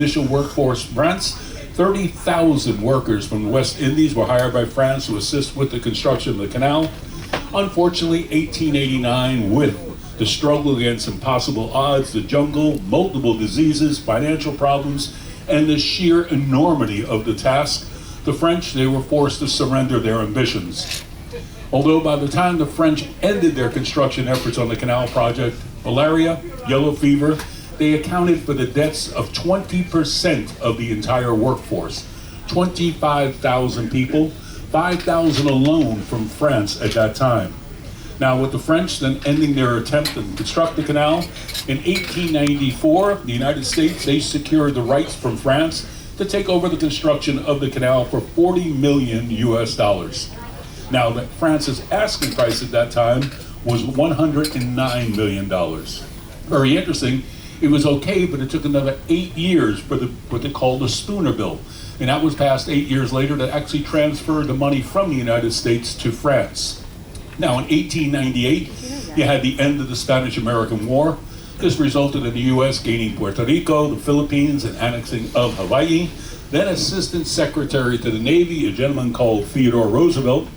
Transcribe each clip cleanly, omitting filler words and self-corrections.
initial workforce France. 30,000 workers from the West Indies were hired by France to assist with the construction of the canal. Unfortunately, 1889, with the struggle against impossible odds, the jungle, multiple diseases, financial problems, and the sheer enormity of the task, the French, they were forced to surrender their ambitions. Although by the time the French ended their construction efforts on the canal project, malaria, yellow fever, they accounted for the deaths of 20% of the entire workforce. 25,000 people, 5,000 alone from France at that time. Now, with the French then ending their attempt to construct the canal, in 1894, the United States, they secured the rights from France to take over the construction of the canal for 40 million US dollars. Now, that France's asking price at that time was $109 million. Very interesting. It was okay, but it took another 8 years for what they called the Spooner Bill. And that was passed 8 years later to actually transfer the money from the United States to France. Now, in 1898, you had the end of the Spanish-American War. This resulted in the U.S. gaining Puerto Rico, the Philippines, and annexing of Hawaii. Then Assistant Secretary to the Navy, a gentleman called Theodore Roosevelt,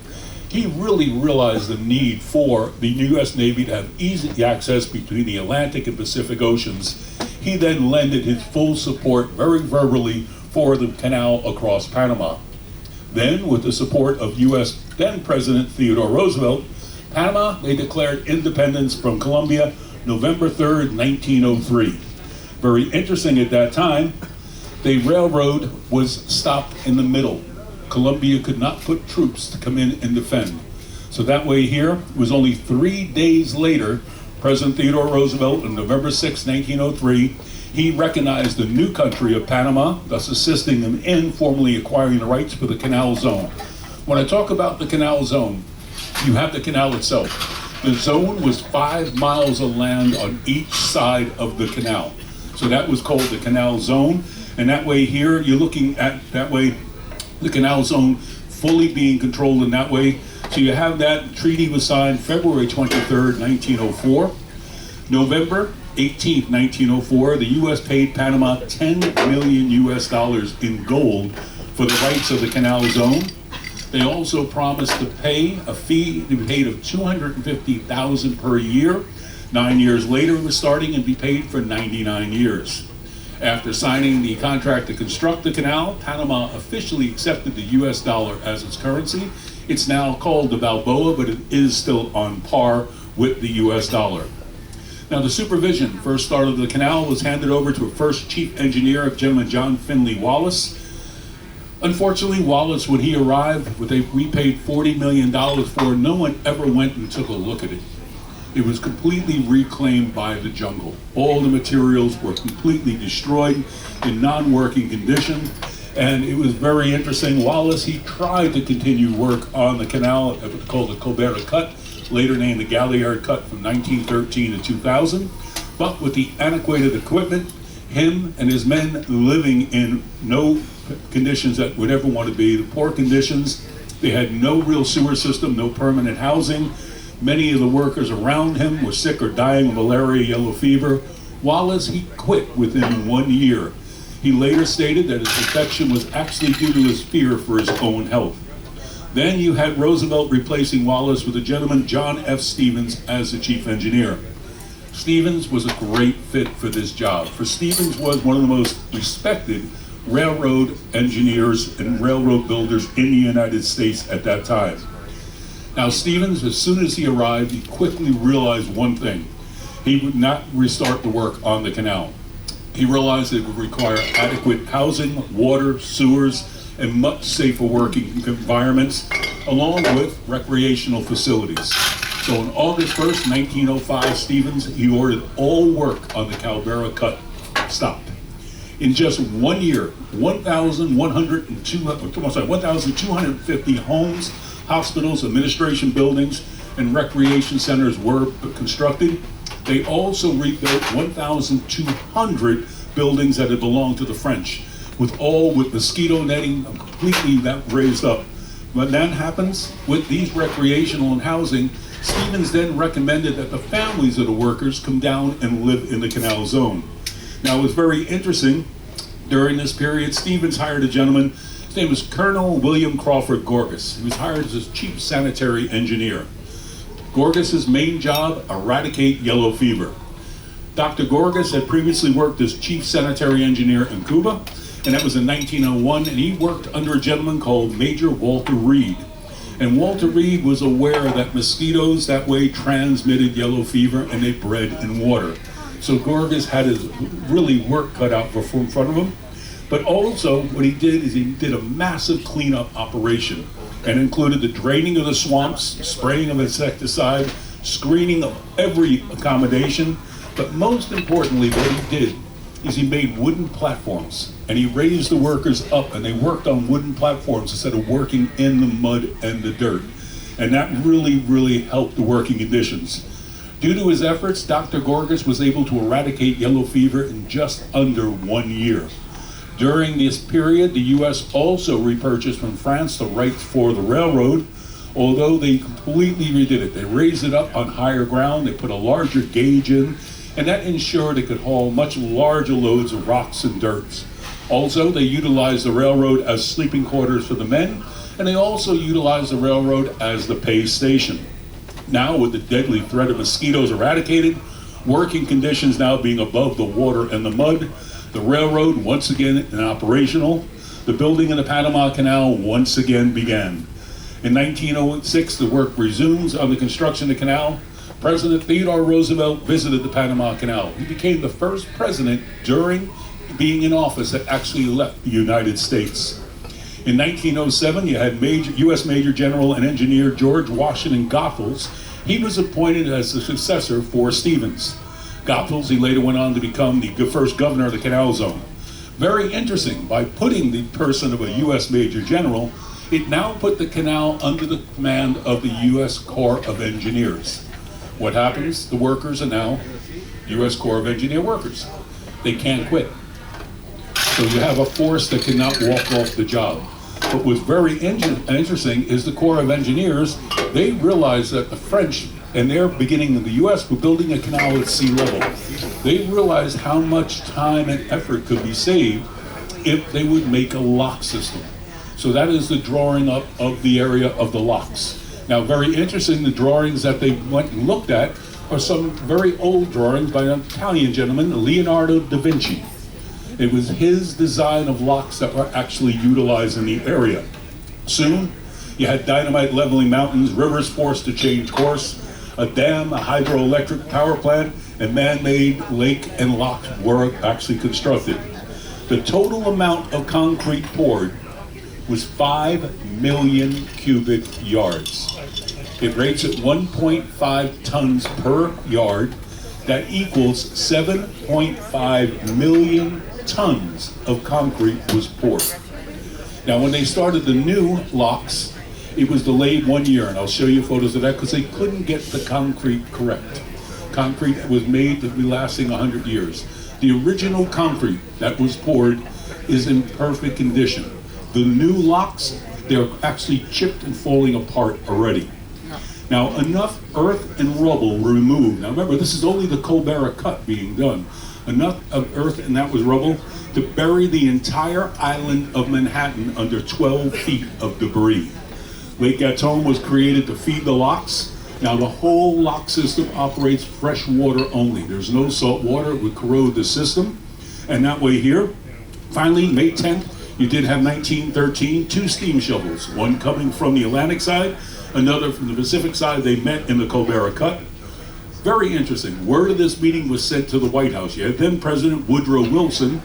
he really realized the need for the U.S. Navy to have easy access between the Atlantic and Pacific Oceans. He then lended his full support very verbally for the canal across Panama. Then, with the support of U.S. then President Theodore Roosevelt, Panama, they declared independence from Colombia November 3rd, 1903. Very interesting at that time, the railroad was stopped in the middle. Colombia could not put troops to come in and defend. So that way here, it was only 3 days later, President Theodore Roosevelt on November 6, 1903, he recognized the new country of Panama, thus assisting them in formally acquiring the rights for the canal zone. When I talk about the canal zone, you have the canal itself. The zone was 5 miles of land on each side of the canal. So that was called the canal zone. And that way here, you're looking at that way, the canal zone fully being controlled in that way. So you have that treaty was signed February 23rd, 1904. November 18th, 1904, the U.S. paid Panama 10 million US dollars in gold for the rights of the canal zone. They also promised to pay a fee to be paid of $250,000 per year. 9 years later, it was starting and be paid for 99 years. After signing the contract to construct the canal, Panama officially accepted the US dollar as its currency. It's now called the Balboa, but it is still on par with the US dollar. Now, the supervision first start of the canal was handed over to a first chief engineer, gentleman John Finley Wallace. Unfortunately, Wallace, when he arrived, we paid $40 million for, no one ever went and took a look at it. It was completely reclaimed by the jungle. All the materials were completely destroyed in non-working condition. And it was very interesting. Wallace, he tried to continue work on the canal, called the Colbert Cut, later named the Galliard Cut from 1913 to 2000. But with the antiquated equipment, him and his men living in no conditions that would ever want to be, the poor conditions, they had no real sewer system, no permanent housing. Many of the workers around him were sick or dying of malaria, yellow fever. Wallace, he quit within 1 year. He later stated that his defection was actually due to his fear for his own health. Then you had Roosevelt replacing Wallace with a gentleman, John F. Stevens, as the chief engineer. Stevens was a great fit for this job, for Stevens was one of the most respected railroad engineers and railroad builders in the United States at that time. Now, Stevens, as soon as he arrived, he quickly realized one thing. He would not restart the work on the canal. He realized it would require adequate housing, water, sewers, and much safer working environments, along with recreational facilities. So on August 1st, 1905, Stevens, he ordered all work on the Colbert Cut stopped. In just 1 year, 1,250 homes, hospitals, administration buildings, and recreation centers were constructed. They also rebuilt 1,200 buildings that had belonged to the French, with mosquito netting completely that raised up. When that happens with these recreational and housing, Stevens then recommended that the families of the workers come down and live in the canal zone. Now, it was very interesting. During this period, Stevens hired a gentleman. His name was Colonel William Crawford Gorgas. He was hired as chief sanitary engineer. Gorgas's main job, eradicate yellow fever. Dr. Gorgas had previously worked as chief sanitary engineer in Cuba, and that was in 1901, and he worked under a gentleman called Major Walter Reed. And Walter Reed was aware that mosquitoes that way transmitted yellow fever, and they bred in water. So Gorgas had his really work cut out in front of him. But also what he did is he did a massive cleanup operation, and included the draining of the swamps, spraying of insecticide, screening of every accommodation. But most importantly, what he did is he made wooden platforms, and he raised the workers up, and they worked on wooden platforms instead of working in the mud and the dirt. And that really, really helped the working conditions. Due to his efforts, Dr. Gorgas was able to eradicate yellow fever in just under 1 year. During this period, the U.S. also repurchased from France the rights for the railroad, although they completely redid it. They raised it up on higher ground, they put a larger gauge in, and that ensured it could haul much larger loads of rocks and dirts. Also, they utilized the railroad as sleeping quarters for the men, and they also utilized the railroad as the pay station. Now, with the deadly threat of mosquitoes eradicated, working conditions now being above the water and the mud, the railroad once again operational, the building of the Panama Canal once again began. In 1906, the work resumes on the construction of the canal. President Theodore Roosevelt visited the Panama Canal. He became the first president during being in office that actually left the United States. In 1907, you had U.S. Major General and Engineer George Washington Goethals. He was appointed as the successor for Stevens. Goethals, he later went on to become the first governor of the Canal Zone. Very interesting, by putting the person of a U.S. Major General, it now put the canal under the command of the U.S. Corps of Engineers. What happens? The workers are now U.S. Corps of Engineer workers. They can't quit. So you have a force that cannot walk off the job. What was very interesting is the Corps of Engineers, they realized that the French, and their beginning in the U.S., were building a canal at sea level. They realized how much time and effort could be saved if they would make a lock system. So that is the drawing up of the area of the locks. Now, very interesting, the drawings that they went and looked at are some very old drawings by an Italian gentleman, Leonardo da Vinci. It was his design of locks that were actually utilized in the area. Soon, you had dynamite leveling mountains, rivers forced to change course, a dam, a hydroelectric power plant, and man-made lake and locks were actually constructed. The total amount of concrete poured was 5 million cubic yards. It rates at 1.5 tons per yard. That equals 7.5 million tons of concrete was poured. Now, when they started the new locks, it was delayed 1 year, and I'll show you photos of that because they couldn't get the concrete correct. Concrete was made to be lasting 100 years. The original concrete that was poured is in perfect condition. The new locks, they're actually chipped and falling apart already. Now, enough earth and rubble were removed. Now remember, this is only the Colbert cut being done. Enough of earth and that was rubble to bury the entire island of Manhattan under 12 feet of debris. Lake Gatun was created to feed the locks. Now the whole lock system operates fresh water only. There's no salt water, it would corrode the system. And that way here, finally, May 10th, you did have 1913, 2 steam shovels, one coming from the Atlantic side, another from the Pacific side. They met in the Colbert Cut. Very interesting. Word of this meeting was sent to the White House. You had then President Woodrow Wilson,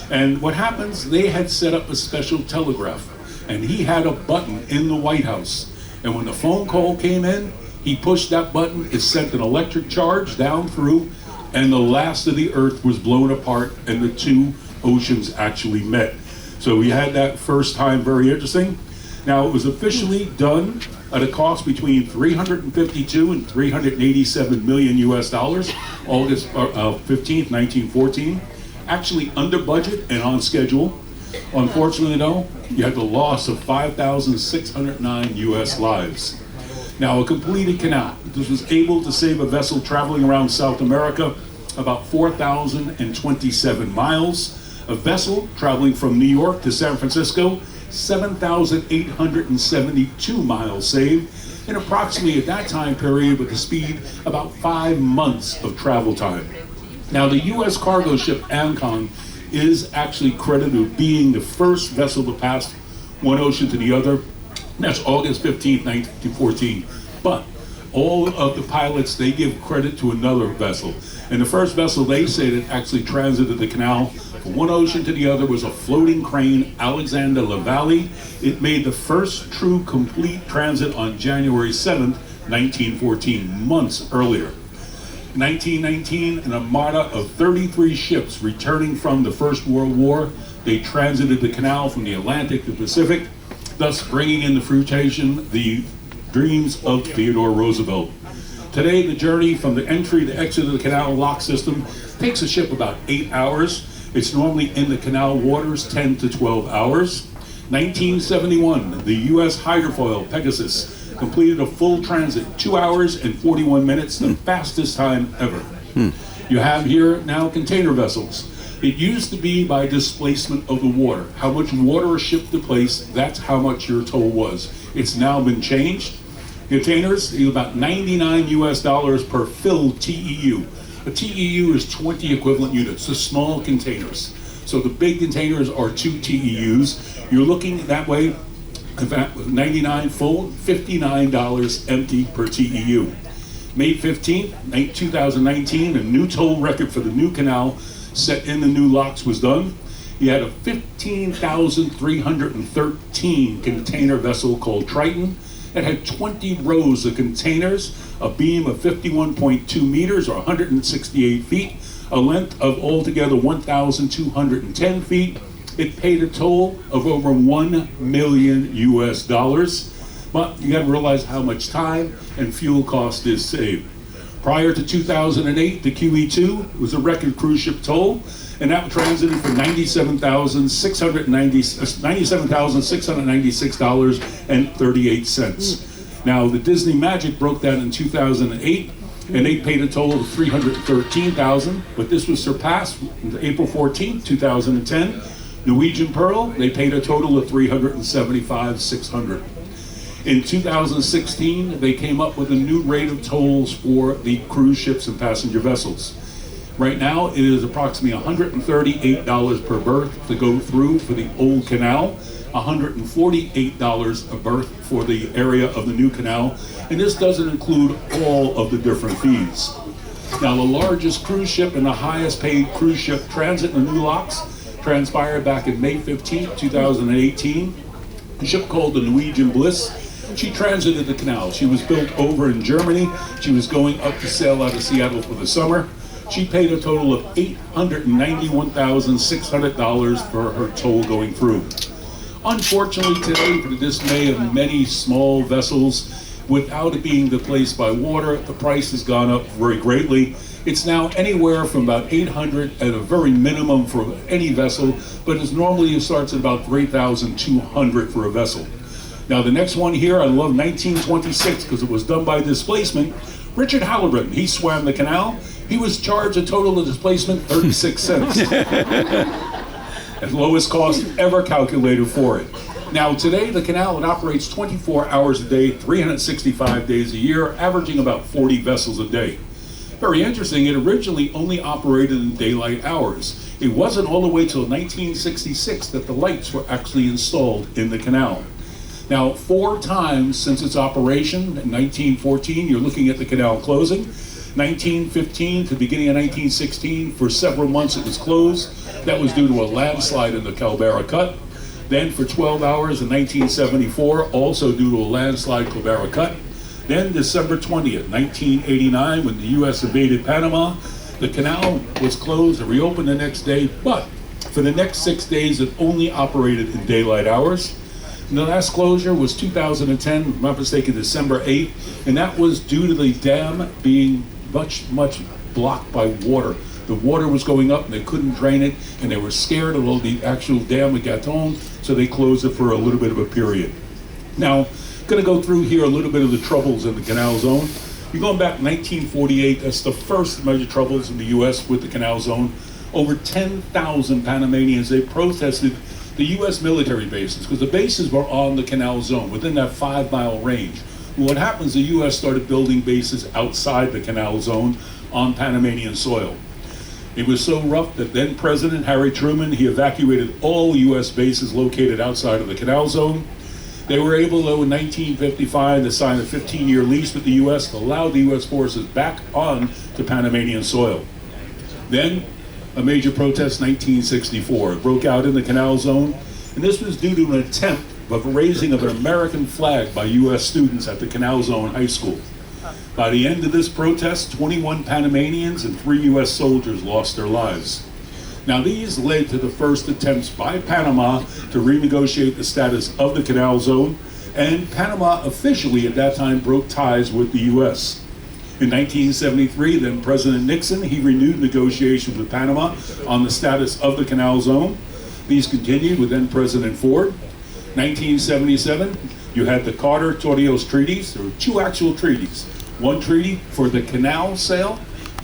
and what happens, they had set up a special telegraph, and he had a button in the White House. And when the phone call came in, he pushed that button, it sent an electric charge down through, and the last of the earth was blown apart, and the two oceans actually met. So we had that first time, very interesting. Now, it was officially done at a cost between 352 and 387 million US dollars, August 15th, 1914. Actually under budget and on schedule. Unfortunately, though, you had the loss of 5,609 US lives. Now, a completed canal. This was able to save a vessel traveling around South America about 4,027 miles. A vessel traveling from New York to San Francisco, 7,872 miles saved, and approximately at that time period with the speed about 5 months of travel time. Now the U.S. cargo ship Ancon is actually credited with being the first vessel to pass one ocean to the other. That's August 15th, 1914. But all of the pilots, they give credit to another vessel. And the first vessel they say that actually transited the canal from one ocean to the other was a floating crane, Alexander LaValle. It made the first true complete transit on January 7th, 1914, months earlier. 1919, an armada of 33 ships returning from the First World War, they transited the canal from the Atlantic to the Pacific, thus bringing into fruition the dreams of Theodore Roosevelt. Today, the journey from the entry to exit of the canal lock system takes a ship about 8 hours. It's normally in the canal waters 10 to 12 hours. 1971, the U.S. hydrofoil Pegasus completed a full transit, 2 hours and 41 minutes, the fastest time ever. You have here now container vessels. It used to be by displacement of the water. How much water a ship to place, that's how much your toll was. It's now been changed. Containers, about 99 US dollars per filled TEU. A TEU is 20 equivalent units, the small containers. So the big containers are 2 TEUs. You're looking that way, 99 full, $59 empty per TEU. May 15th, 2019, a new toll record for the new canal set in the new locks was done. You had a 15,313 container vessel called Triton. It had 20 rows of containers, a beam of 51.2 meters or 168 feet, a length of altogether 1,210 feet. It paid a toll of over 1 million US dollars. But you got to realize how much time and fuel cost is saved. Prior to 2008, the QE2 was a record cruise ship toll, and that transited for $97,696.38. Now, the Disney Magic broke that in 2008, and they paid a toll of $313,000, but this was surpassed on April 14, 2010. Norwegian Pearl, they paid a total of $375,600. In 2016, they came up with a new rate of tolls for the cruise ships and passenger vessels. Right now, it is approximately $138 per berth to go through for the old canal, $148 a berth for the area of the new canal, and this doesn't include all of the different fees. Now, the largest cruise ship and the highest paid cruise ship transit in the new locks transpired back in May 15, 2018. A ship called the Norwegian Bliss. She transited the canal. She was built over in Germany. She was going up to sail out of Seattle for the summer. She paid a total of $891,600 for her toll going through. Unfortunately today, for the dismay of many small vessels, without it being displaced by water, the price has gone up very greatly. It's now anywhere from about $800 at a very minimum for any vessel, but it normally starts at about $3,200 for a vessel. Now the next one here, I love 1926 because it was done by displacement. Richard Halliburton, he swam the canal. He was charged a total of displacement 36 cents. At lowest cost ever calculated for it. Now today the canal, it operates 24 hours a day, 365 days a year, averaging about 40 vessels a day. Very interesting, it originally only operated in daylight hours. It wasn't all the way till 1966 that the lights were actually installed in the canal. Now, 4 times since its operation, in 1914, you're looking at the canal closing. 1915 to the beginning of 1916, for several months it was closed. That was due to a landslide in the Calbara Cut. Then for 12 hours in 1974, also due to a landslide Calbara Cut. Then December 20th, 1989, when the U.S. invaded Panama, the canal was closed and reopened the next day, but for the next 6 days it only operated in daylight hours. And the last closure was 2010, if I'm not mistaken, December 8th, and that was due to the dam being much blocked by water. The water was going up and they couldn't drain it, and they were scared of the actual dam at Gatton, so they closed it for a little bit of a period. Now, I'm going to go through here a little bit of the troubles in the canal zone. You're going back 1948, that's the first major troubles in the U.S. with the canal zone. over 10,000 Panamanians, they protested the U.S. military bases, because the bases were on the canal zone, within that 5-mile range. And what happens, the U.S. started building bases outside the canal zone on Panamanian soil. It was so rough that then President Harry Truman, he evacuated all U.S. bases located outside of the canal zone. They were able, though, in 1955 to sign a 15-year lease with the U.S. to allow the U.S. forces back on to Panamanian soil. Then, a major protest in 1964 broke out in the canal zone, and this was due to an attempt of raising of an American flag by U.S. students at the Canal Zone High School. By the end of this protest, 21 Panamanians and 3 U.S. soldiers lost their lives. Now, these led to the first attempts by Panama to renegotiate the status of the Canal Zone, and Panama officially at that time broke ties with the U.S. In 1973, then President Nixon, he renewed negotiations with Panama on the status of the Canal Zone. These continued with then President Ford. 1977, you had the Carter-Torrijos treaties. There were 2 actual treaties. One treaty for the canal sale,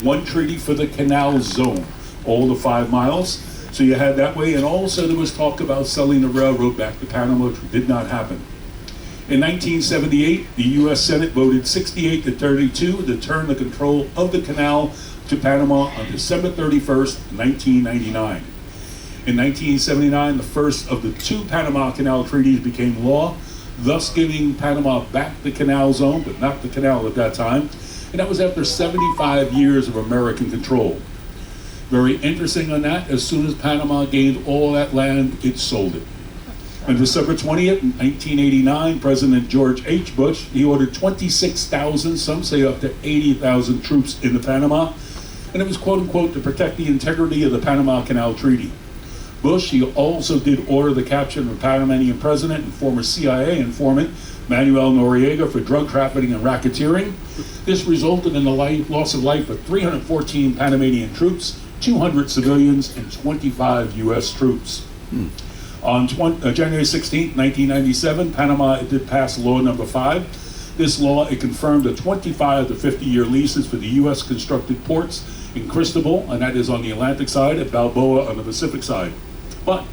one treaty for the canal zone, all the 5 miles. So you had that way, and also there was talk about selling the railroad back to Panama, which did not happen. In 1978, the U.S. Senate voted 68 to 32 to turn the control of the canal to Panama on December 31st, 1999. In 1979, the first of the 2 Panama Canal treaties became law, thus giving Panama back the canal zone, but not the canal at that time. And that was after 75 years of American control. Very interesting on that, as soon as Panama gained all that land, it sold it. On December 20th, 1989, President George H. Bush, he ordered 26,000, some say up to 80,000 troops into Panama, and it was quote unquote to protect the integrity of the Panama Canal Treaty. Bush, he also did order the capture of a Panamanian president and former CIA informant, Manuel Noriega, for drug trafficking and racketeering. This resulted in the loss of life of 314 Panamanian troops, 200 civilians, and 25 U.S. troops. On January 16, 1997, Panama did pass law number 5. This law, it confirmed a 25 to 50-year leases for the U.S. constructed ports in Cristobal, and that is on the Atlantic side, and Balboa on the Pacific side. But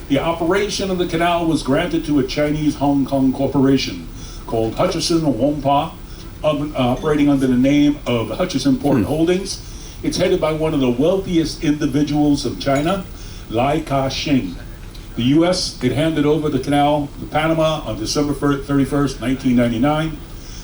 the operation of the canal was granted to a Chinese Hong Kong corporation called Hutchison Whampoa, operating under the name of Hutchison Port Holdings. It's headed by one of the wealthiest individuals of China, Lai Ka-shing. The U.S., it handed over the canal to Panama on December 31st, 1999.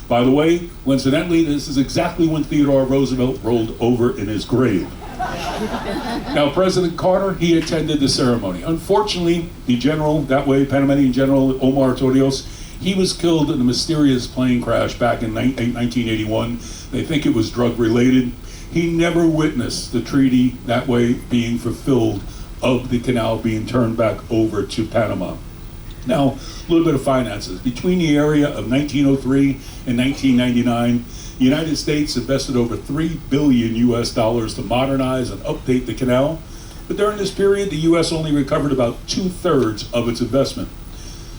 By the way, coincidentally, this is exactly when Theodore Roosevelt rolled over in his grave. Now, President Carter, he attended the ceremony. Unfortunately, the general, that way, Panamanian General Omar Torrijos, he was killed in a mysterious plane crash back in 1981. They think it was drug-related. He never witnessed the treaty, that way, being fulfilled, of the canal being turned back over to Panama. Now, a little bit of finances. Between the area of 1903 and 1999, the United States invested over $3 billion US to modernize and update the canal. But during this period, the U.S. only recovered about 2/3 of its investment.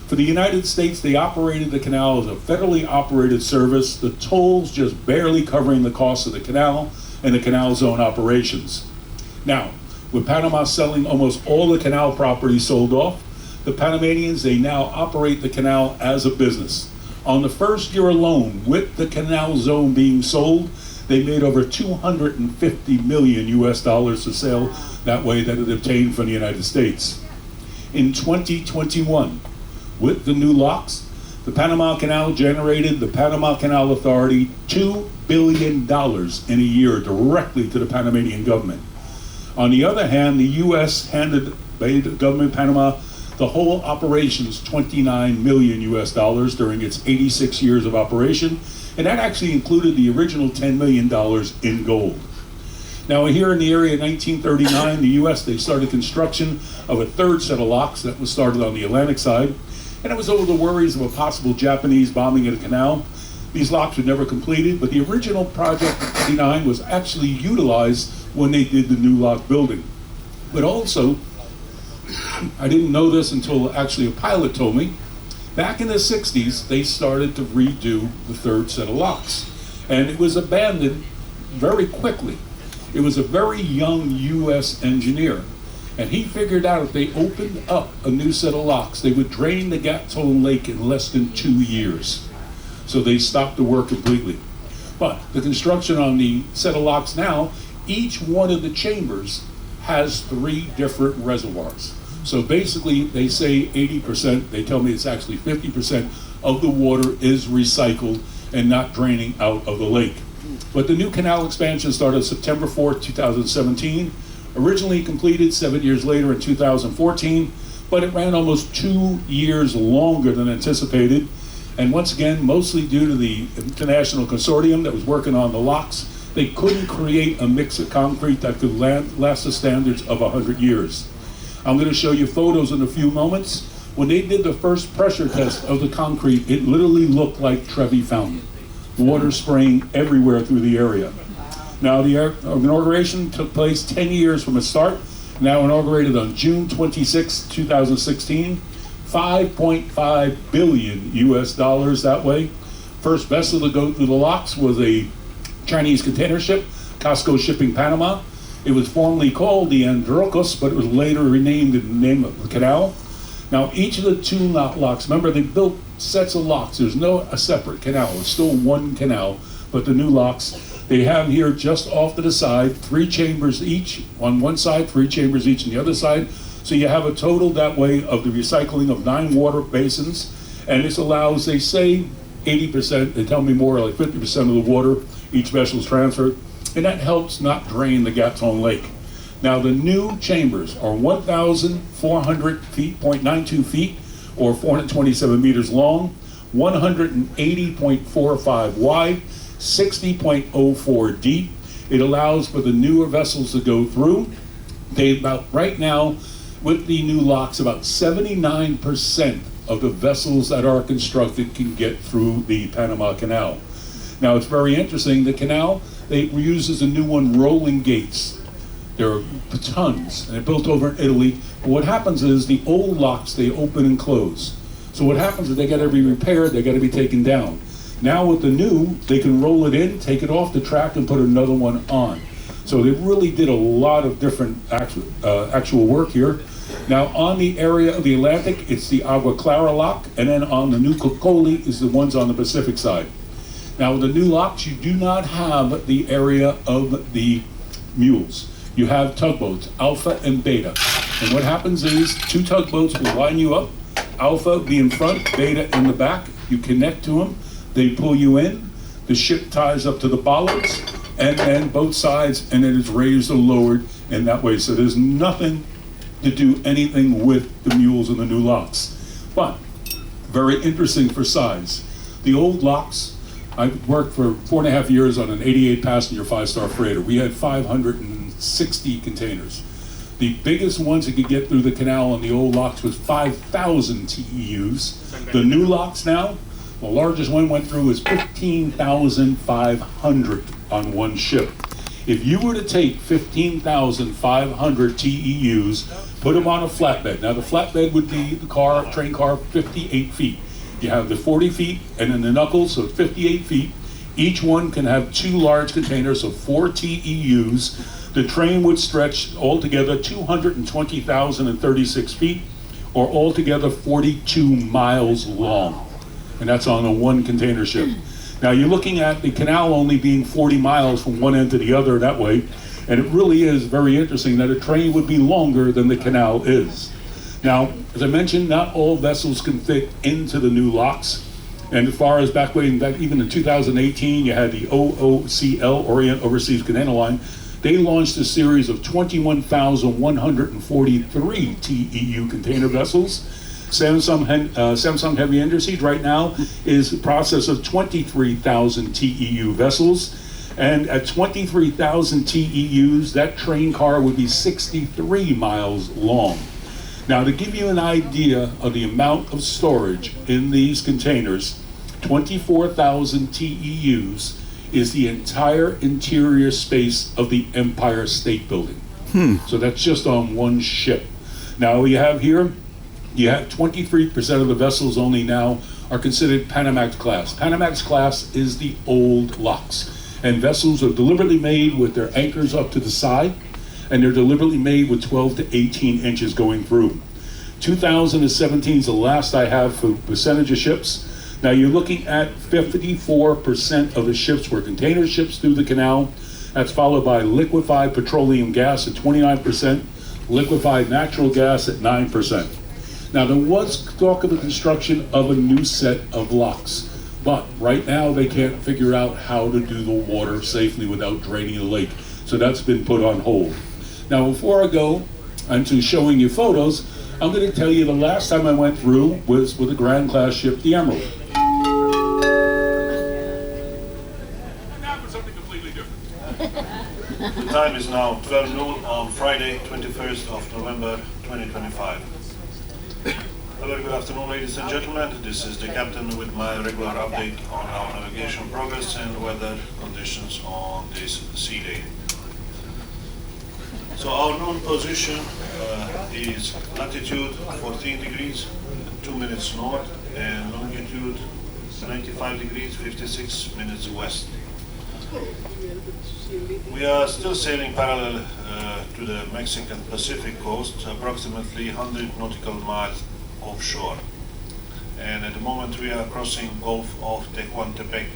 For the United States, they operated the canal as a federally operated service, the tolls just barely covering the cost of the canal and the canal zone operations. Now, with Panama selling almost all the canal property sold off, the Panamanians, they now operate the canal as a business. On the first year alone, with the canal zone being sold, they made over $250 million US to sell that way that it obtained from the United States. In 2021, with the new locks, the Panama Canal generated the Panama Canal Authority $2 billion in a year directly to the Panamanian government. On the other hand, the U.S. handed the government of Panama the whole operation's $29 million US during its 86 years of operation, and that actually included the original $10 million in gold. Now, here in the area in 1939, the U.S., they started construction of a 3rd set of locks that was started on the Atlantic side, and it was over the worries of a possible Japanese bombing of the canal. These locks were never completed, but the original project in 1939 was actually utilized when they did the new lock building. But also, I didn't know this until actually a pilot told me, back in the 60s, they started to redo the 3rd set of locks. And it was abandoned very quickly. It was a very young U.S. engineer, and he figured out if they opened up a new set of locks, they would drain the Gatun Lake in less than 2 years. So they stopped the work completely. But the construction on the set of locks now, each one of the chambers has 3 different reservoirs. So basically, they say 80%, they tell me it's actually 50% of the water is recycled and not draining out of the lake. But the new canal expansion started September 4th, 2017, originally completed 7 years later in 2014, but it ran almost 2 years longer than anticipated. And once again, mostly due to the international consortium that was working on the locks, they couldn't create a mix of concrete that could last the standards of 100 years. I'm going to show you photos in a few moments. When they did the first pressure test of the concrete, it literally looked like Trevi Fountain. Water spraying everywhere through the area. Now, the inauguration took place 10 years from its start, now inaugurated on June 26, 2016. $5.5 billion US that way. First vessel to go through the locks was a Chinese container ship, Casco Shipping Panama. It was formerly called the Androcos, but it was later renamed in the name of the canal. Now, each of the 2 locks, remember they built sets of locks. There's no a separate canal. It's still one canal, but the new locks, they have here just off to the side, 3 chambers each on one side, 3 chambers each on the other side. So you have a total that way of the recycling of 9 water basins, and this allows, they say, 80%, they tell me more, like 50% of the water each vessel is transferred, and that helps not drain the Gatun Lake. Now, the new chambers are 1,400 feet, 0.92 feet, or 427 meters long, 180.45 wide, 60.04 deep. It allows for the newer vessels to go through. They about, right now, with the new locks, about 79% of the vessels that are constructed can get through the Panama Canal. Now, it's very interesting, the canal, they uses a new one, rolling gates. There are tons, and they're built over in Italy. But what happens is the old locks, they open and close. So what happens is they got to be repaired, they got to be taken down. Now with the new, they can roll it in, take it off the track, and put another one on. So they really did a lot of different actual work here. Now on the area of the Atlantic, it's the Agua Clara lock, and then on the new Cocoli is the ones on the Pacific side. Now with the new locks, you do not have the area of the mules. You have tugboats, Alpha and Beta. And what happens is 2 tugboats will line you up, Alpha be in front, Beta in the back. You connect to them, they pull you in, the ship ties up to the bollards, and then both sides, and it is raised or lowered in that way. So there's nothing to do anything with the mules and the new locks. But very interesting for size. The old locks, I worked for 4.5 years on an 88 passenger 5-star freighter. We had 560 containers. The biggest ones that could get through the canal on the old locks was 5,000 TEUs. The new locks now, the largest one went through was 15,500 on one ship. If you were to take 15,500 TEUs, put them on a flatbed. Now the flatbed would be the train car, 58 feet. You have the 40 feet and then the knuckles, so 58 feet. Each one can have 2 large containers, so 4 TEUs. The train would stretch altogether 220,036 feet, or altogether 42 miles long. And that's on a 1 container ship. Now you're looking at the canal only being 40 miles from one end to the other that way, and it really is very interesting that a train would be longer than the canal is. Now, as I mentioned, not all vessels can fit into the new locks. And as far as back even in 2018, you had the OOCL, Orient Overseas Container Line. They launched a series of 21,143 TEU container vessels. Samsung Heavy Industries right now is the process of 23,000 TEU vessels. And at 23,000 TEUs, that train car would be 63 miles long. Now, to give you an idea of the amount of storage in these containers, 24,000 TEUs is the entire interior space of the Empire State Building. So that's just on one ship. Now, we have here, you have 23% of the vessels only now are considered Panamax class. Panamax class is the old locks. And vessels are deliberately made with their anchors up to the side, and they're deliberately made with 12 to 18 inches going through. 2017 is the last I have for percentage of ships. Now you're looking at 54% of the ships were container ships through the canal. That's followed by liquefied petroleum gas at 29%, liquefied natural gas at 9%. Now there was talk of the construction of a new set of locks, but right now they can't figure out how to do the water safely without draining the lake. So that's been put on hold. Now before I go into showing you photos, I'm going to tell you the last time I went through was with a Grand Class ship, the Emerald. And that was something completely different. The time is now 12 noon on Friday, 21st of November 2025. A very good afternoon, ladies and gentlemen. This is the captain with my regular update on our navigation progress and weather conditions on this sea day. So our known position is latitude 14 degrees, 2 minutes north, and longitude 95 degrees, 56 minutes west. We are still sailing parallel to the Mexican Pacific coast, approximately 100 nautical miles offshore. And at the moment we are crossing Gulf of Tehuantepec.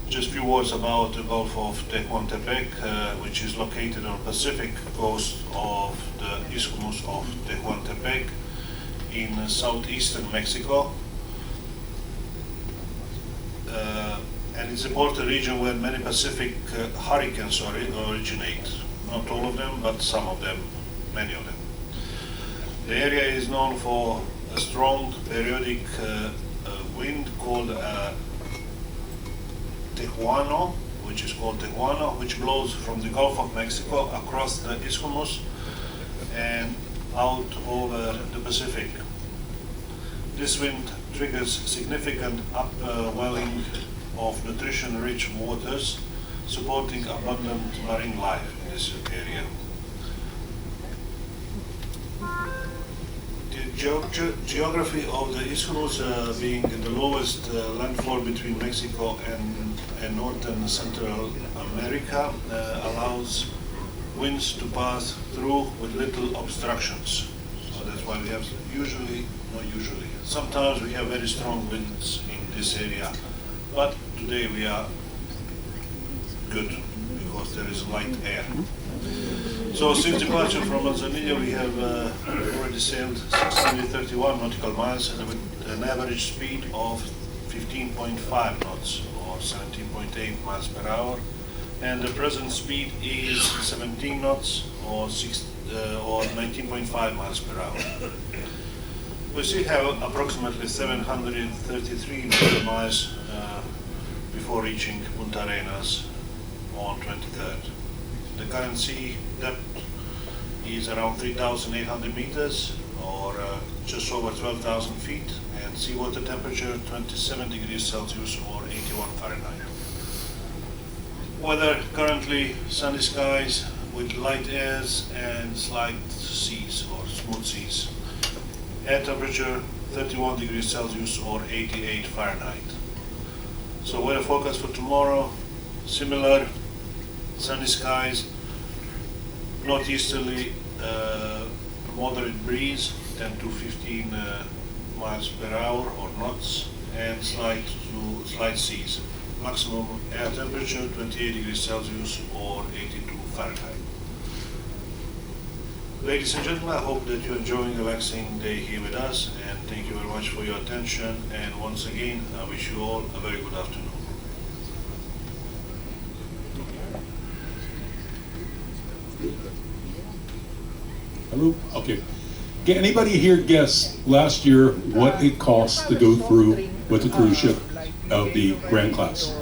Just a few words about the Gulf of Tehuantepec, which is located on the Pacific coast of the Isthmus of Tehuantepec in southeastern Mexico. And it's a border region where many Pacific hurricanes originate. Not all of them, but some of them, many of them. The area is known for a strong periodic wind called Tehuano, which blows from the Gulf of Mexico across the Isthmus and out over the Pacific. This wind triggers significant upwelling of nutrition-rich waters, supporting abundant marine life in this area. The geography of the Isthmus being the lowest landfall between Mexico and North and Central America allows winds to pass through with little obstructions. So that's why we have sometimes we have very strong winds in this area, but today we are good because there is light air. So since departure from Manzanillo, we have already sailed 631 nautical miles and with an average speed of 15.5 knots or 17.8 miles per hour. And the present speed is 17 knots or 19.5 miles per hour. We still have approximately 733 nautical miles before reaching Punta Arenas on 23rd. The current sea depth is around 3,800 meters or just over 12,000 feet, and seawater temperature 27 degrees Celsius or 81 Fahrenheit. Weather currently sunny skies with light airs and slight seas or smooth seas. Air temperature 31 degrees Celsius or 88 Fahrenheit. So weather forecast for tomorrow, similar, sunny skies, northeasterly moderate breeze, 10 to 15 miles per hour or knots, and slight seas. Maximum air temperature 28 degrees Celsius or 82 Fahrenheit. Ladies and gentlemen, I hope that you're enjoying a relaxing day here with us, and thank you very much for your attention. And once again, I wish you all a very good afternoon. Hello? Okay. Can anybody here guess last year what it cost to go through with the cruise ship of the Grand Class?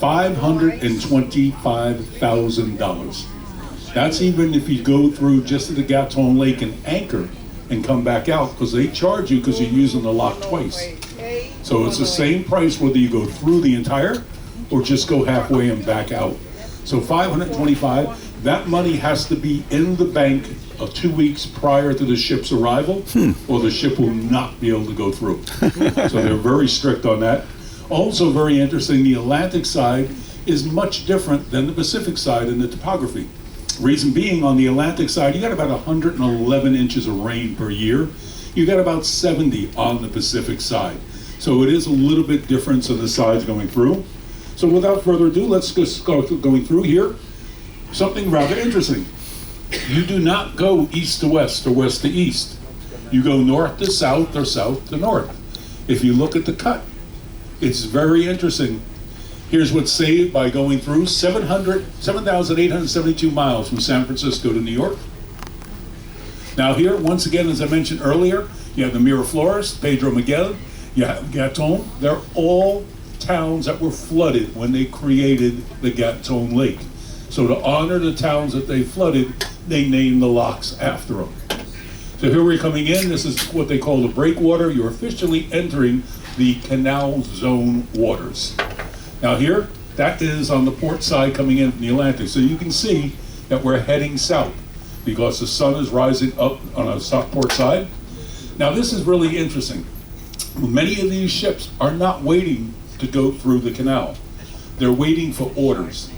$525,000. That's even if you go through just to the Gatun Lake and anchor and come back out, because they charge you because you're using the lock twice. So it's the same price whether you go through the entire or just go halfway and back out. So $525,000. That money has to be in the bank 2 weeks prior to the ship's arrival, or the ship will not be able to go through. So they're very strict on that. Also very interesting, the Atlantic side is much different than the Pacific side in the topography. Reason being, on the Atlantic side, you got about 111 inches of rain per year. You got about 70 on the Pacific side. So it is a little bit different on the sides going through. So without further ado, let's just go going through here. Something rather interesting. You do not go east to west or west to east. You go north to south or south to north. If you look at the cut, it's very interesting. Here's what's saved by going through 7,872 miles from San Francisco to New York. Now here, once again, as I mentioned earlier, you have the Miraflores, Pedro Miguel, you have Gatun. They're all towns that were flooded when they created the Gatun Lake. So to honor the towns that they flooded, they named the locks after them. So here we're coming in. This is what they call the breakwater. You're officially entering the canal zone waters. Now here, that is on the port side coming in from the Atlantic. So you can see that we're heading south because the sun is rising up on our port side. Now this is really interesting. Many of these ships are not waiting to go through the canal. They're waiting for orders.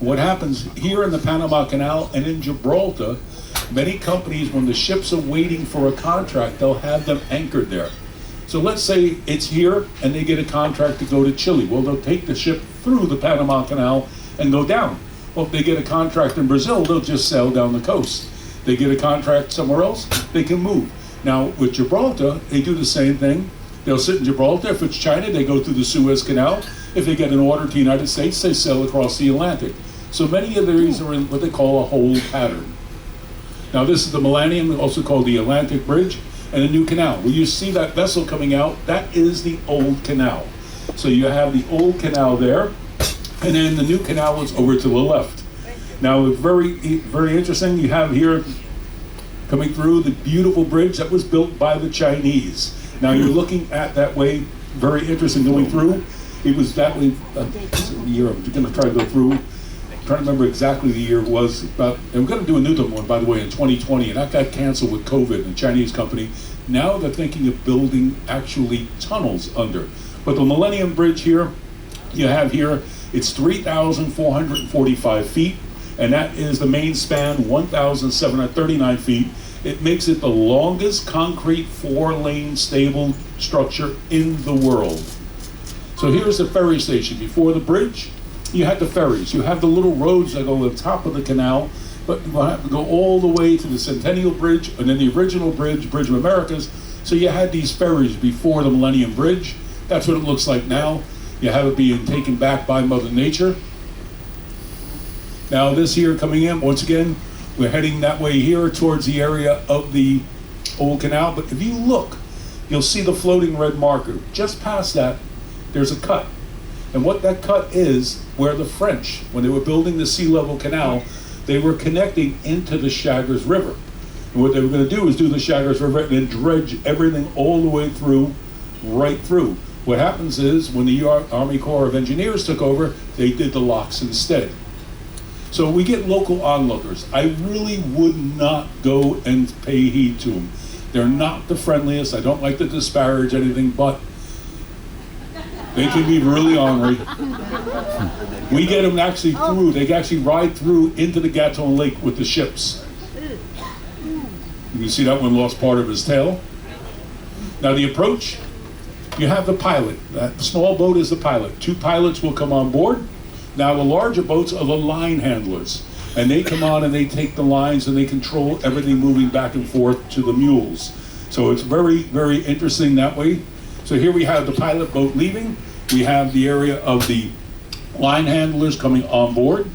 What happens here in the Panama Canal and in Gibraltar, many companies, when the ships are waiting for a contract, they'll have them anchored there. So let's say it's here and they get a contract to go to Chile. Well, they'll take the ship through the Panama Canal and go down. Well, if they get a contract in Brazil, they'll just sail down the coast. They get a contract somewhere else, they can move. Now, with Gibraltar, they do the same thing. They'll sit in Gibraltar. If it's China, they go through the Suez Canal. If they get an order to the United States, they sail across the Atlantic. So many of these are in what they call a hold pattern. Now this is the Millennium, also called the Atlantic Bridge, and a new canal. When you see that vessel coming out, that is the old canal. So you have the old canal there, and then the new canal is over to the left. Now it's very, very interesting. You have here coming through the beautiful bridge that was built by the Chinese. Now you're looking at that way, very interesting going through. It was that way, year I'm going to try to go through. I'm trying to remember exactly the year it was, and we're going to do a new one, by the way, in 2020, and that got canceled with COVID, a Chinese company. Now they're thinking of building actually tunnels under. But the Millennium Bridge here, you have here, it's 3,445 feet, and that is the main span, 1,739 feet. It makes it the longest concrete 4-lane stable structure in the world. So here's the ferry station. Before the bridge, you had the ferries. You have the little roads that go on top of the canal, but you have to go all the way to the Centennial Bridge and then the original bridge, Bridge of Americas. So you had these ferries before the Millennium Bridge. That's what it looks like now. You have it being taken back by Mother Nature. Now this here coming in, once again, we're heading that way here towards the area of the old canal. But if you look, you'll see the floating red marker. Just past that, there's a cut. And what that cut is, where the French, when they were building the sea level canal, they were connecting into the Chagres River. And what they were going to do is do the Chagres River and then dredge everything all the way through, right through. What happens is, when the Army Corps of Engineers took over, they did the locks instead. So we get local onlookers. I really would not go and pay heed to them. They're not the friendliest. I don't like to disparage anything, but they can be really ornery. We get them actually through. They actually ride through into the Gatun Lake with the ships. You can see that one lost part of his tail. Now the approach, you have the pilot. That small boat is the pilot. 2 pilots will come on board. Now the larger boats are the line handlers. And they come on and they take the lines and they control everything moving back and forth to the mules. So it's very, very interesting that way. So here we have the pilot boat leaving. We have the area of the line handlers coming on board.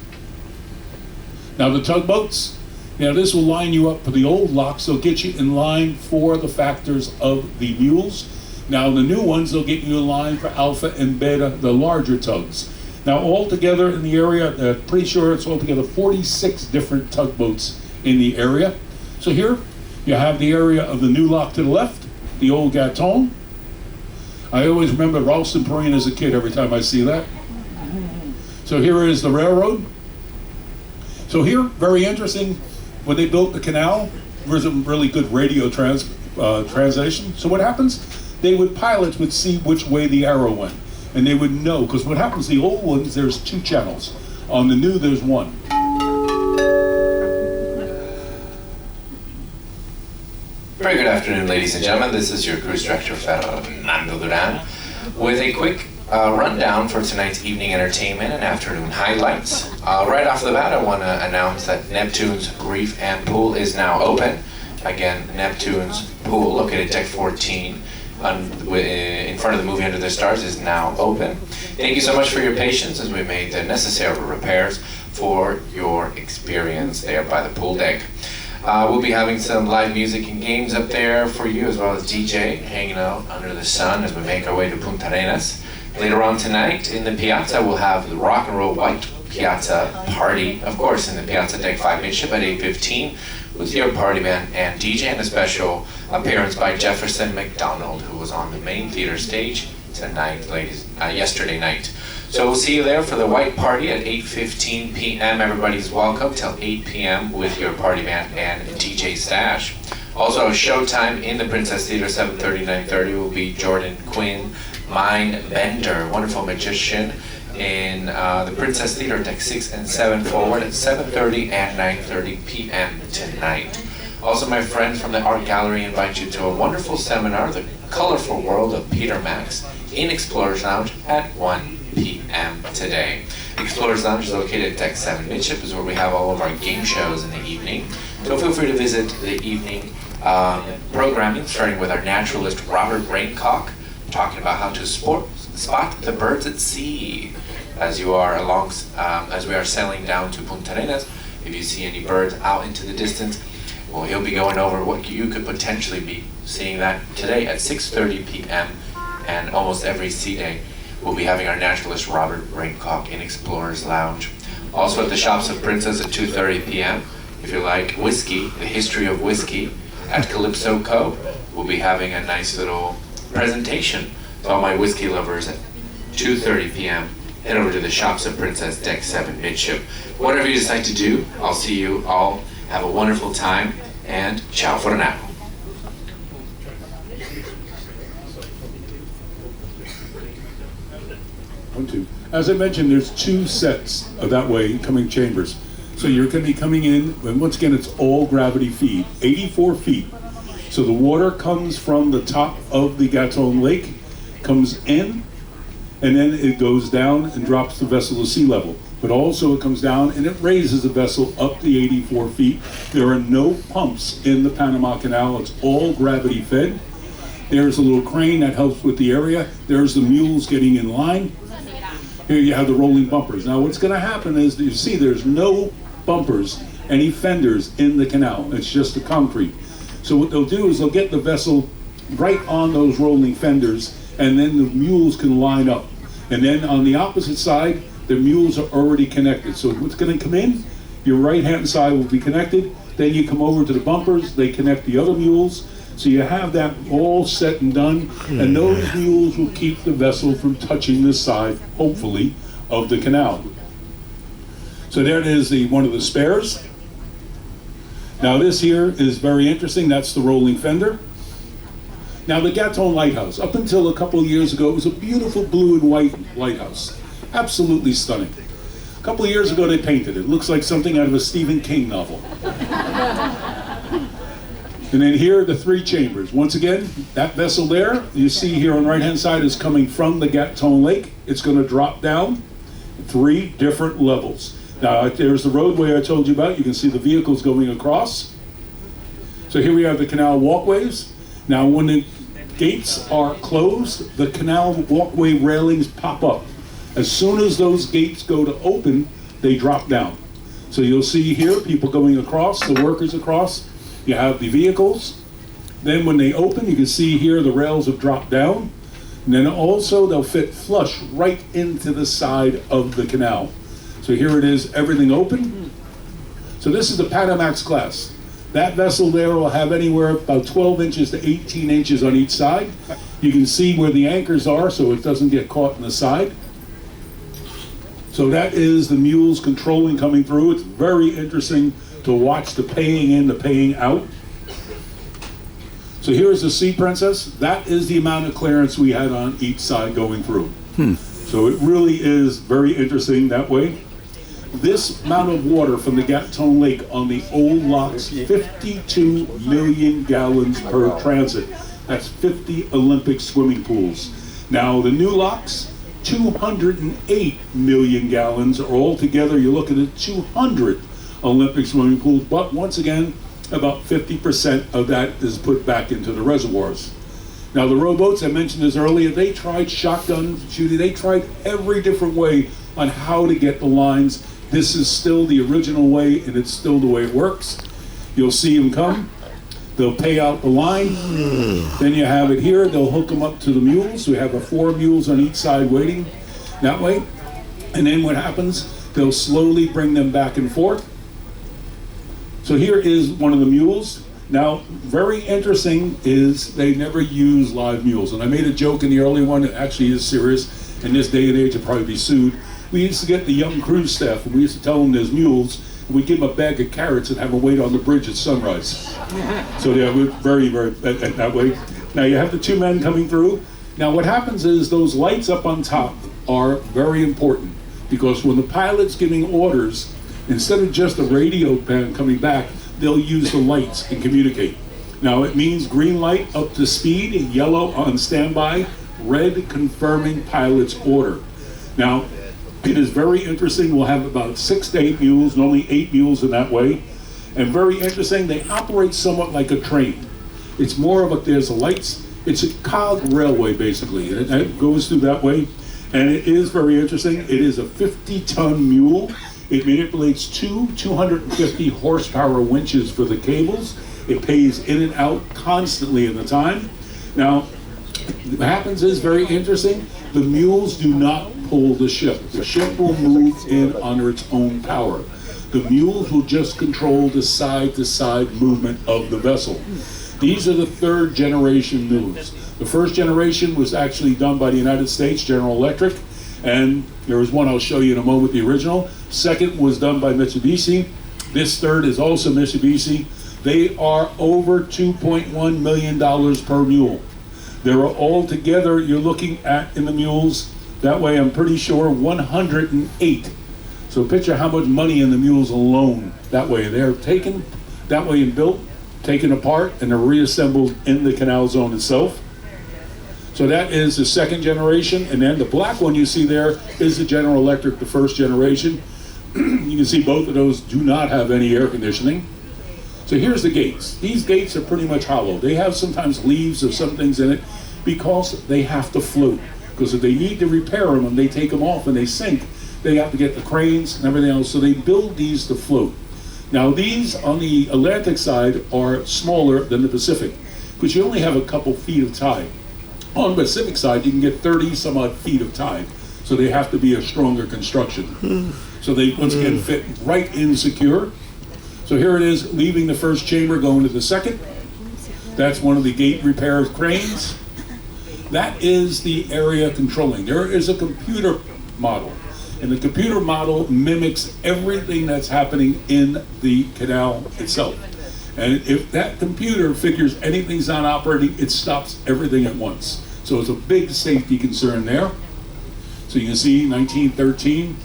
Now the tugboats, this will line you up for the old locks. They'll get you in line for the factors of the mules. Now the new ones, they'll get you in line for Alpha and Beta, the larger tugs. Now altogether in the area, pretty sure it's altogether 46 different tugboats in the area. So here you have the area of the new lock to the left, the old Gatun. I always remember Ralston Perrine as a kid every time I see that. So here is the railroad. So here, very interesting, when they built the canal, there was a really good radio translation. So what happens? Pilots would see which way the arrow went. and they would know, because what happens, the old ones, there's 2 channels. On the new, there's 1. Very good afternoon, ladies and gentlemen. This is your cruise director, Fernando Duran, with a quick rundown for tonight's evening entertainment and afternoon highlights. Right off the bat, I want to announce that Neptune's Reef and Pool is now open. Again, Neptune's Pool, located deck 14 in front of the movie Under the Stars, is now open. Thank you so much for your patience as we made the necessary repairs for your experience there by the pool deck. We'll be having some live music and games up there for you, as well as DJ hanging out under the sun as we make our way to Punta Arenas. Later on tonight in the Piazza, we'll have the Rock and Roll White Piazza Party, of course, in the Piazza Deck 5 midship at 8:15, with your party band and DJ, and a special appearance by Jefferson McDonald, who was on the main theater stage tonight, yesterday night. So we'll see you there for the White Party at 8:15 p.m. Everybody's welcome till 8 p.m. with your party band and DJ Stash. Also, showtime in the Princess Theater, 7:30, 9:30 will be Jordan Quinn, Mind Bender, wonderful magician, in the Princess Theater, deck 6 and 7 forward at 7:30 and 9:30 p.m. tonight. Also, my friends from the Art Gallery invite you to a wonderful seminar, The Colorful World of Peter Max, in Explorers Lounge at 1 p.m. today. Explorers Lounge is located at deck 7 midship, is where we have all of our game shows in the evening. So feel free to visit the evening programming, starting with our naturalist Robert Raincock, talking about how to spot the birds at sea. As you are as we are sailing down to Punta Arenas, if you see any birds out into the distance, well, he'll be going over what you could potentially be seeing that today at 6:30 p.m. and almost every sea day. We'll be having our naturalist Robert Raincock in Explorers Lounge. Also at the Shops of Princess at 2:30 p.m. If you like whiskey, the history of whiskey, at Calypso Co. We'll be having a nice little presentation to all my whiskey lovers at 2:30 p.m. Head over to the Shops of Princess, deck 7 midship. Whatever you decide to do, I'll see you all. Have a wonderful time, and ciao for now. As I mentioned, there's 2 sets of that way coming chambers. So you're going to be coming in, and once again, it's all gravity feed, 84 feet. So the water comes from the top of the Gatun Lake, comes in, and then it goes down and drops the vessel to sea level. But also it comes down and it raises the vessel up to 84 feet. There are no pumps in the Panama Canal. It's all gravity fed. There's a little crane that helps with the area. There's the mules getting in line. Here you have the rolling bumpers. Now what's going to happen is, you see there's no bumpers, any fenders in the canal. It's just the concrete. So what they'll do is they'll get the vessel right on those rolling fenders, and then the mules can line up. And then on the opposite side, the mules are already connected. So what's going to come in, your right-hand side will be connected. Then you come over to the bumpers, they connect the other mules. So you have that all set and done, and those mules will keep the vessel from touching the side, hopefully, of the canal. So there it is, one of the spares. Now this here is very interesting. That's the rolling fender. Now the Gatun Lighthouse, up until a couple of years ago, it was a beautiful blue and white lighthouse. Absolutely stunning. A couple of years ago they painted it. It looks like something out of a Stephen King novel. And then here are the 3 chambers. Once again, that vessel there, you see here on the right-hand side, is coming from the Gatun Lake. It's going to drop down 3 different levels. Now there's the roadway I told you about. You can see the vehicles going across. So here we have the canal walkways. Now when the gates are closed, the canal walkway railings pop up. As soon as those gates go to open, they drop down. So you'll see here people going across, the workers across. You have the vehicles. Then when they open, you can see here the rails have dropped down. And then also they'll fit flush right into the side of the canal. So here it is, everything open. So this is the Panamax class. That vessel there will have anywhere about 12 inches to 18 inches on each side. You can see where the anchors are so it doesn't get caught in the side. So that is the mules controlling coming through. It's very interesting to watch the paying in, the paying out. So here's the Sea Princess. That is the amount of clearance we had on each side going through. So it really is very interesting that way. This amount of water from the Gatun Lake on the old locks, 52 million gallons per transit. That's 50 Olympic swimming pools. Now the new locks, 208 million gallons, or altogether you're looking at 200 Olympic swimming pools, but once again, about 50% of that is put back into the reservoirs. Now the rowboats, I mentioned this earlier, they tried shotgun shooting, they tried every different way on how to get the lines. This is still the original way, and it's still the way it works. You'll see them come, they'll pay out the line, then you have it here, they'll hook them up to the mules. We have 4 mules on each side waiting that way. And then what happens, they'll slowly bring them back and forth. So here is one of the mules. Now, very interesting is they never use live mules. And I made a joke in the early one, it actually is serious. In this day and age, it'll probably be sued. We used to get the young cruise staff, and we used to tell them there's mules, and we'd give them a bag of carrots and have them wait on the bridge at sunrise. So yeah, we're very, that way. Now you have the 2 men coming through. Now what happens is those lights up on top are very important, because when the pilot's giving orders, instead of just the radio band coming back, they'll use the lights and communicate. Now it means green light up to speed, yellow on standby, red confirming pilot's order. Now it is very interesting. We'll have about 6 to 8 mules, normally 8 mules in that way. And very interesting, they operate somewhat like a train. It's more of there's the lights, it's a cog railway basically, and it goes through that way. And it is very interesting. It is a 50-ton mule. It manipulates 250 horsepower winches for the cables. It pays in and out constantly in the time. Now, what happens is very interesting. The mules do not pull the ship. The ship will move in under its own power. The mules will just control the side-to-side movement of the vessel. These are the 3rd generation mules. The 1st generation was actually done by the United States, General Electric, and there was one I'll show you in a moment, the original. 2nd was done by Mitsubishi. This 3rd is also Mitsubishi. They are over $2.1 million per mule. There are altogether, you're looking at in the mules, that way I'm pretty sure 108. So picture how much money in the mules alone that way. They're taken that way and built, taken apart, and they're reassembled in the canal zone itself. So that is the 2nd generation, and then the black one you see there is the General Electric, the 1st generation. You can see both of those do not have any air conditioning. So here's the gates. These gates are pretty much hollow. They have sometimes leaves or some things in it because they have to float. Because if they need to repair them and they take them off and they sink, they have to get the cranes and everything else. So they build these to float. Now these on the Atlantic side are smaller than the Pacific, because you only have a couple feet of tide. On the Pacific side, you can get 30 some odd feet of tide. So they have to be a stronger construction. So they, once again, fit right in secure. So here it is, leaving the 1st chamber, going to the 2nd. That's one of the gate repair cranes. That is the area controlling. There is a computer model, and the computer model mimics everything that's happening in the canal itself. And if that computer figures anything's not operating, it stops everything at once. So it's a big safety concern there. So you can see 1913.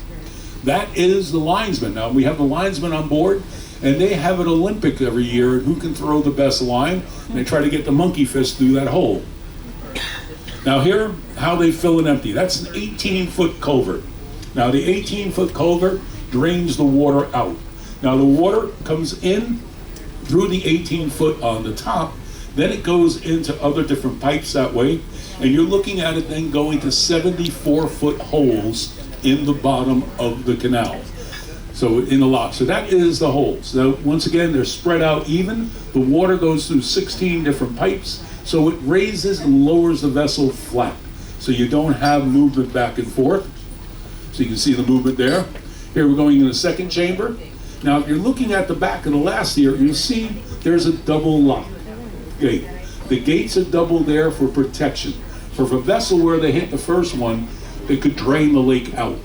That is the linesman. Now we have the linesman on board, and they have an Olympic every year, who can throw the best line, and they try to get the monkey fist through that hole. Now here, how they fill and empty. That's an 18-foot culvert. Now the 18-foot culvert drains the water out. Now the water comes in through the 18-foot on the top, then it goes into other different pipes that way, and you're looking at it then going to 74-foot holes in the bottom of the canal. So in the lock. So that is the holes. So once again, they're spread out even. The water goes through 16 different pipes, so it raises and lowers the vessel flat. So you don't have movement back and forth. So you can see the movement there. Here we're going in the 2nd chamber. Now if you're looking at the back of the last here, you see there's a double lock gate. The gates are double there for protection. For a vessel where they hit the 1st one, it could drain the lake out.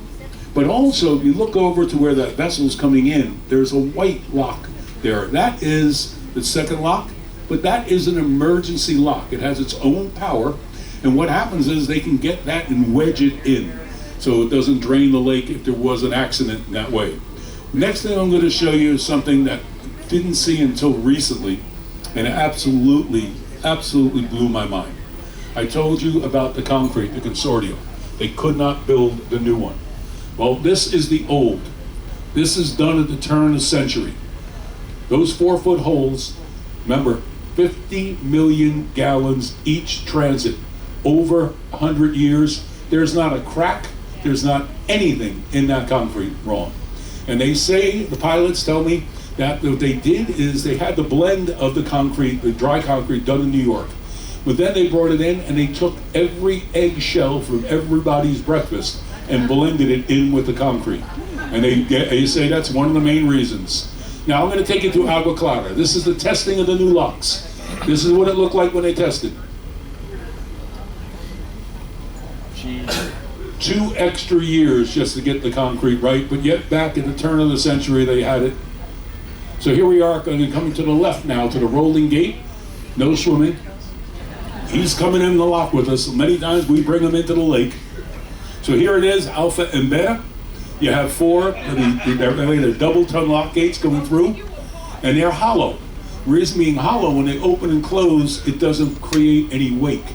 But also, if you look over to where that vessel's coming in, there's a white lock there. That is the 2nd lock, but that is an emergency lock. It has its own power, And what happens is they can get that and wedge it in so it doesn't drain the lake if there was an accident in that way. Next thing I'm going to show you is something that I didn't see until recently, and it absolutely blew my mind. I told you about the concrete, the consortium. They could not build the new one. Well, this is the old. This is done at the turn of the century. Those 4-foot holes, remember, 50 million gallons each transit, over 100 years. There's not a crack, there's not anything in that concrete wrong. And they say, the pilots tell me, that what they did is they had the blend of the concrete, the dry concrete done in New York. But then they brought it in and they took every eggshell from everybody's breakfast and blended it in with the concrete. And they say that's one of the main reasons. Now I'm going to take you to Agua Clara. This is the testing of the new locks. This is what it looked like when they tested. 2 extra years just to get the concrete right, but yet back at the turn of the century they had it. So here we are, coming to the left now to the rolling gate. No swimming. He's coming in the lock with us. Many times we bring him into the lake. So here it is, Alpha and Beta. You have 4, they're double-ton lock gates going through, and they're hollow. Reason being hollow, when they open and close, it doesn't create any wake.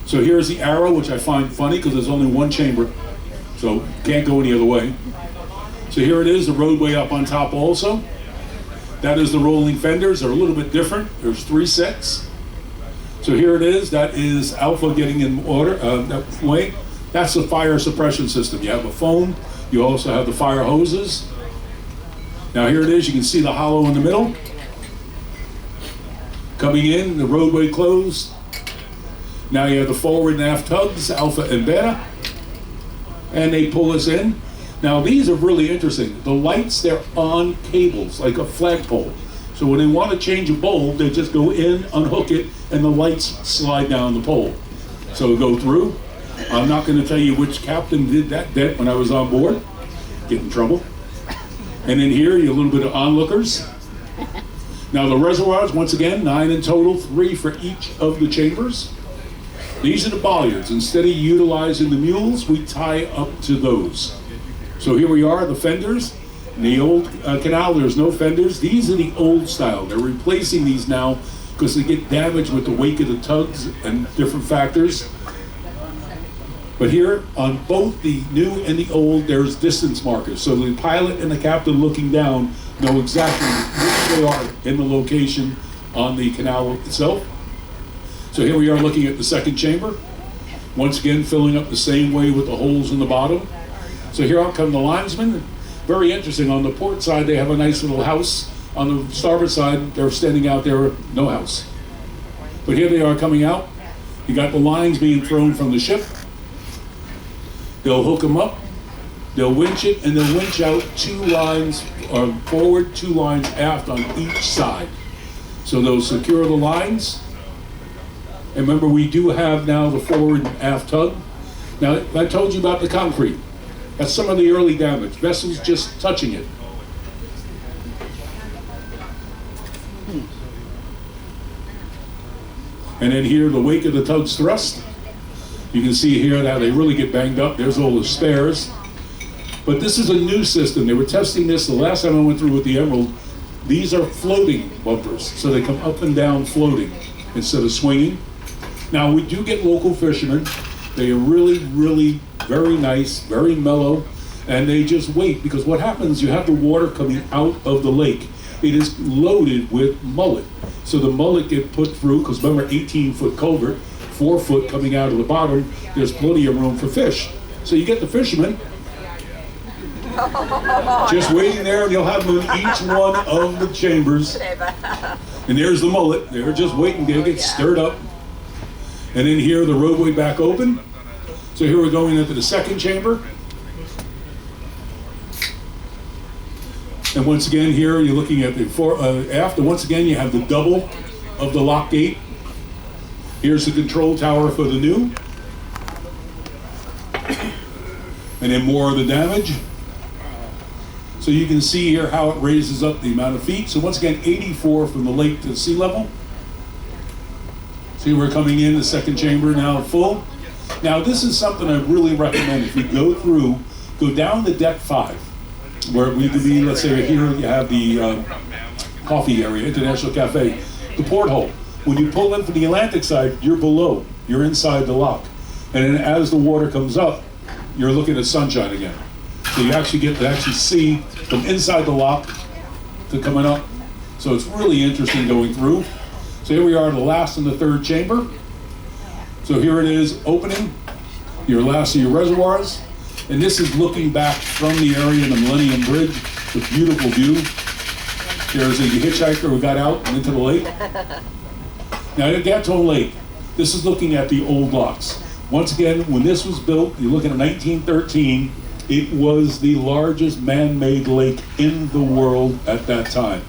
So here's the arrow, which I find funny because there's only one chamber, so can't go any other way. So here it is, the roadway up on top also. That is the rolling fenders. They're a little bit different. There's 3 sets. So here it is. That is Alpha getting in order that way. That's the fire suppression system. You have a foam. You also have the fire hoses. Now here it is. You can see the hollow in the middle. Coming in, the roadway closed. Now you have the forward and aft tugs, Alpha and Beta. And they pull us in. Now these are really interesting. The lights, they're on cables, like a flagpole. So when they want to change a bulb, they just go in, unhook it, and the lights slide down the pole. So go through. I'm not going to tell you which captain did that dent when I was on board. Get in trouble. And then here, you a little bit of onlookers. Now the reservoirs, once again, 9 in total, 3 for each of the chambers. These are the bollards. Instead of utilizing the mules, we tie up to those. So here we are, the fenders. In the old canal, there's no fenders. These are the old style. They're replacing these now because they get damaged with the wake of the tugs and different factors. But here, on both the new and the old, there's distance markers. So the pilot and the captain looking down know exactly where they are in the location on the canal itself. So here we are looking at the second chamber. Once again, filling up the same way with the holes in the bottom. So here out come the linesmen. Very interesting. On the port side, they have a nice little house. On the starboard side, they're standing out there, no house. But here they are coming out. You got the lines being thrown from the ship. They'll hook them up. They'll winch it, and they'll winch out 2 lines forward, 2 lines aft on each side. So they'll secure the lines. And remember, we do have now the forward and aft tug. Now, I told you about the concrete. That's some of the early damage. Vessels just touching it. And then here, the wake of the tug's thrust. You can see here how they really get banged up. There's all the spares. But this is a new system. They were testing this the last time I went through with the Emerald. These are floating bumpers, so they come up and down floating instead of swinging. Now, we do get local fishermen. They are really, really very nice, very mellow, and they just wait, because what happens, you have the water coming out of the lake. It is loaded with mullet. So the mullet get put through, because remember, 18-foot culvert, 4 foot coming out of the bottom, there's plenty of room for fish. So you get the fishermen just waiting there, and you'll have them in each one of the chambers. And there's the mullet. They're just waiting to get stirred up. And then here, the roadway back open. So here we're going into the second chamber. And once again here, you're looking at the aft. And once again, you have the double of the lock gate. Here's the control tower for the new. And then more of the damage. So you can see here how it raises up the amount of feet. So once again, 84 from the lake to sea level. See, we're coming in, the second chamber now full. Now this is something I really recommend. If you go through, go down to deck 5, where we could be, let's say here you have the coffee area, International Cafe, the porthole. When you pull in from the Atlantic side, you're below, you're inside the lock. And then as the water comes up, you're looking at sunshine again. So you actually get to see from inside the lock to coming up. So it's really interesting going through. So here we are, the last and the third chamber. So here it is, opening your last of your reservoirs. And this is looking back from the area in the Millennium Bridge. It's a beautiful view. There's a hitchhiker who got out and into the lake. Now at Gatton Lake, this is looking at the old locks. Once again, when this was built, you're looking at 1913, it was the largest man-made lake in the world at that time.